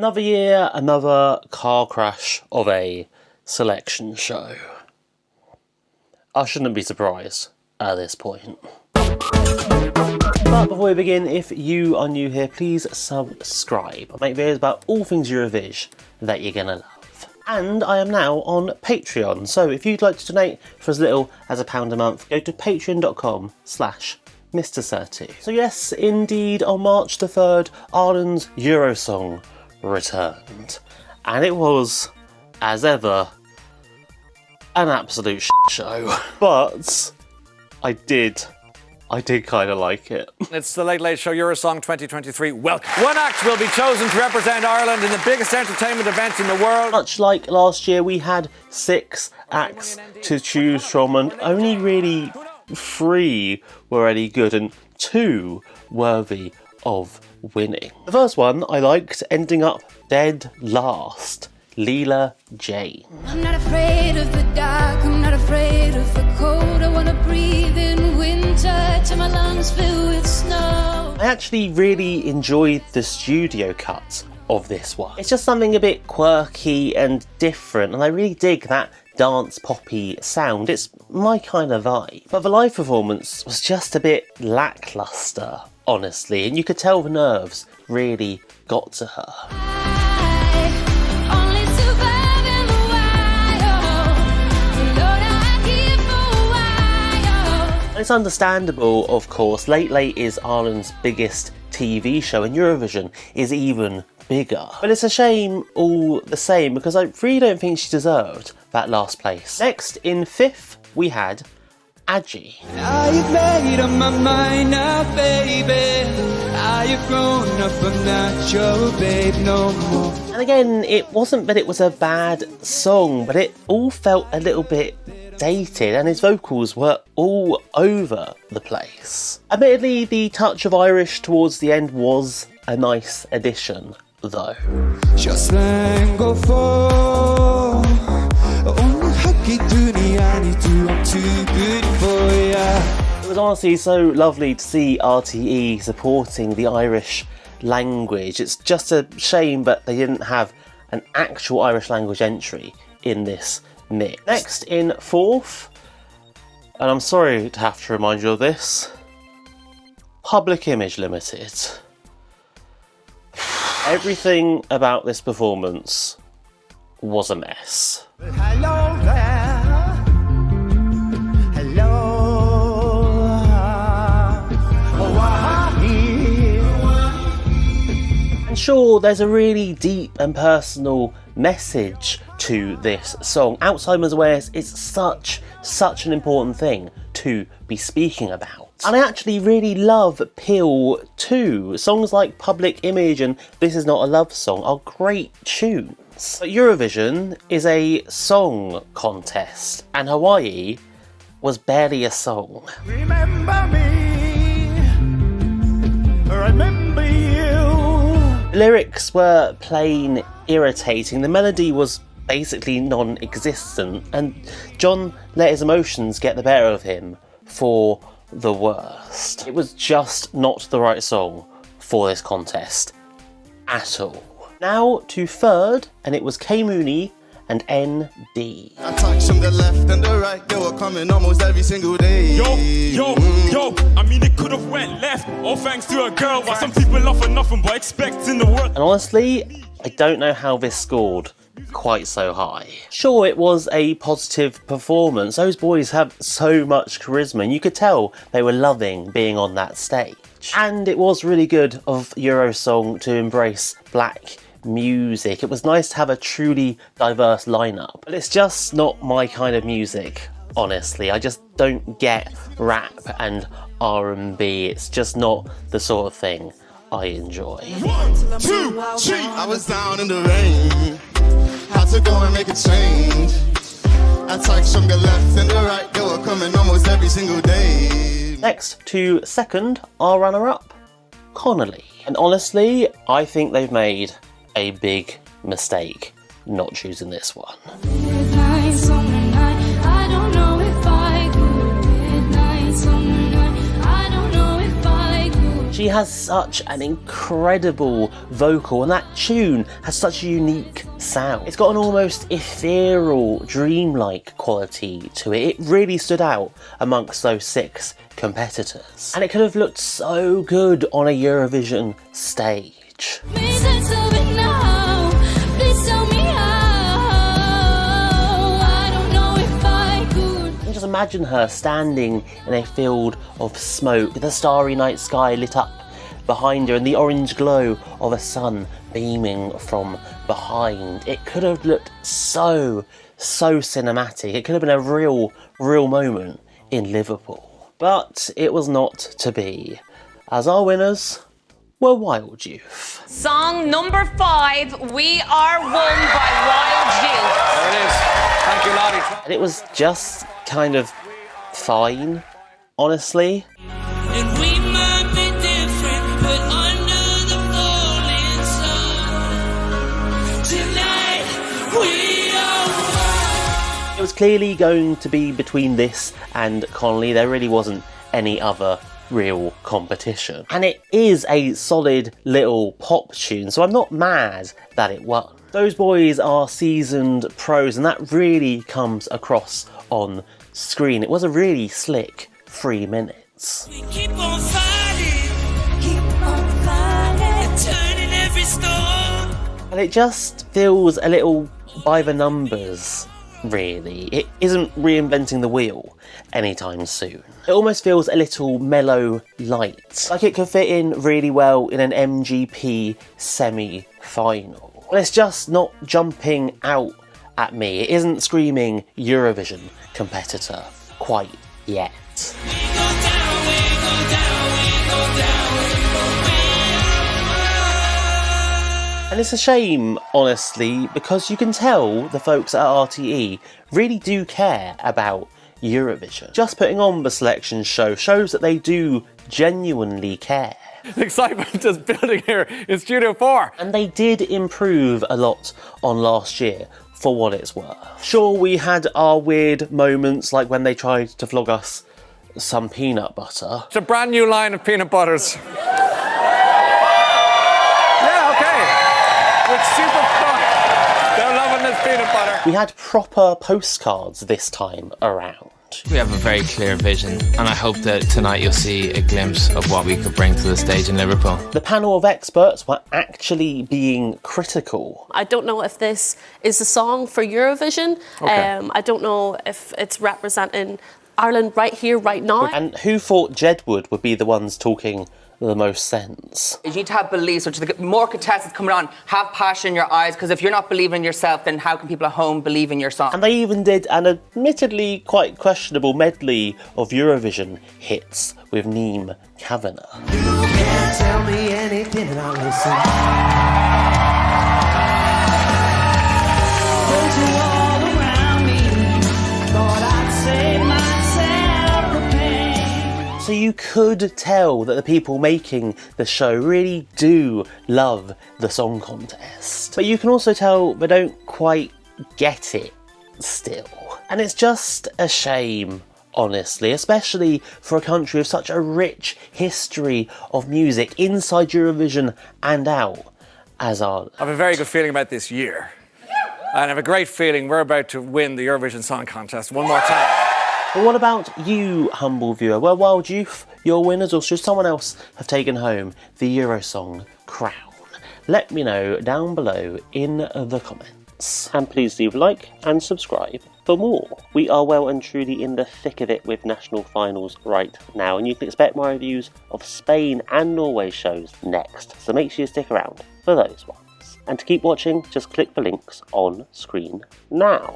Another year, another car crash of a selection show. I shouldn't be surprised at this point. But before we begin, if you are new here, please subscribe. I make videos about all things Eurovision that you're gonna love. And I am now on Patreon, so if you'd like to donate for as little as £1 a month, go to patreon.com/Mr. So yes, indeed, on March the 3rd, Ireland's Eurosong returned. And it was, as ever, an absolute shit show. But I did kind of like it. It's the Late Late Show Eurosong 2023. Welcome. One act will be chosen to represent Ireland in the biggest entertainment event in the world. Much like last year, we had 6 acts to choose from, and only really 3 were any good and 2 worthy of winning. The first one I liked, ending up dead last. Leela Jane. I'm not afraid of the dark, I'm not afraid of the cold. I wanna breathe in winter till my lungs fill with snow. I actually really enjoyed the studio cut of this one. It's just something a bit quirky and different, and I really dig that dance poppy sound. It's my kind of vibe. But the live performance was just a bit lackluster, honestly, and you could tell the nerves really got to her. It's understandable, of course. Late Late is Ireland's biggest TV show, and Eurovision is even bigger. But it's a shame all the same, because I really don't think she deserved that last place. Next, in 5th, we had Adji. I've made up my mind now, baby. I've grown up, I'm not your babe no more. And again, it wasn't that it was a bad song, but it all felt a little bit dated, and his vocals were all over the place. Admittedly, the touch of Irish towards the end was a nice addition, though. Just let go for I'm too good for ya. It was honestly so lovely to see RTE supporting the Irish language. It's just a shame that they didn't have an actual Irish language entry in this mix. Next, in 4th, and I'm sorry to have to remind you of this, Public Image Limited. Everything about this performance was a mess. Hello there. Hello. And sure, there's a really deep and personal message to this song. Alzheimer's awareness is such an important thing to be speaking about. And I actually really love Peel too. Songs like Public Image and This Is Not a Love Song are great tunes. But Eurovision is a song contest, and Hawaii was barely a song. Remember me. Remember you. The lyrics were plain irritating. The melody was basically non-existent, and John let his emotions get the better of him for the worst. It was just not the right song for this contest at all. Now to 3rd, and it was K Mooney and ND. Attacks from the left and the right, they were coming almost every single day. Yo, I mean it could have went left, all thanks to a girl. While some people offer nothing but expecting the work. And honestly, I don't know how this scored quite so high. Sure, it was a positive performance. Those boys have so much charisma, and you could tell they were loving being on that stage. And it was really good of Eurosong to embrace black music. It was nice to have a truly diverse lineup, but it's just not my kind of music, honestly. I just don't get rap and R&B. It's just not the sort of thing I enjoy. 1, 2, 3. I was down in the rain, had to go and make a change. Attacks from the left and the right, they were coming almost every single day. Next to 2nd, our runner-up, Connolly. And honestly, I think they've made a big mistake not choosing this one. She has such an incredible vocal, and that tune has such a unique sound. It's got an almost ethereal, dreamlike quality to it. It really stood out amongst those 6 competitors. And it could have looked so good on a Eurovision stage. Make sense of it now. Please tell me how. I don't know if I could. And just imagine her standing in a field of smoke with a starry night sky lit up behind her and the orange glow of a sun beaming from behind. It could have looked so cinematic. It could have been a real moment in Liverpool. But it was not to be, as our winners were Wild Youth. Song number 5, We Are Won by Wild Youth. There it is. Thank you, Lottie. And it was just kind of fine, honestly. And we might be different, but under the falling sun, tonight we are one. It was clearly going to be between this and Connolly. There really wasn't any other real competition. And it is a solid little pop tune, so I'm not mad that it won. Those boys are seasoned pros, and that really comes across on screen. It was a really slick 3 minutes. We keep on fighting, turning every storm. And it just feels a little by the numbers, really. It isn't reinventing the wheel anytime soon. It almost feels a little mellow light, like it could fit in really well in an MGP semi-final. But it's just not jumping out at me. It isn't screaming Eurovision competitor quite yet. We go down, we go down, we go down, we go down. And it's a shame, honestly, because you can tell the folks at RTE really do care about Eurovision. Just putting on the selection show shows that they do genuinely care. The excitement is building here in Studio 4. And they did improve a lot on last year, for what it's worth. Sure, we had our weird moments, like when they tried to flog us some peanut butter. It's a brand new line of peanut butters. Yeah, okay. It's super fun. They're loving this peanut butter. We had proper postcards this time around. We have a very clear vision, and I hope that tonight you'll see a glimpse of what we could bring to the stage in Liverpool. The panel of experts were actually being critical. I don't know if this is a song for Eurovision. Okay. I don't know if it's representing Ireland right here, right now. And who thought Jedward would be the ones talking the most sense? You need to have beliefs, which the more contestants coming on, have passion in your eyes, because if you're not believing in yourself, then how can people at home believe in your song? And they even did an admittedly quite questionable medley of Eurovision hits with Neem Kavanagh. You can't tell me anything and I'll listen. Those who all around me thought I'd save myself the pain. So you could tell that the people making the show really do love the song contest. But you can also tell they don't quite get it still. And it's just a shame, honestly, especially for a country with such a rich history of music inside Eurovision and out as Ireland. I have a very good feeling about this year. And I have a great feeling we're about to win the Eurovision Song Contest one more time. But what about you, humble viewer? Were Wild Youth your winners, or should someone else have taken home the Eurosong crown? Let me know down below in the comments. And please leave a like and subscribe for more. We are well and truly in the thick of it with national finals right now, and you can expect my reviews of Spain and Norway shows next, so make sure you stick around for those ones. And to keep watching, just click the links on screen now.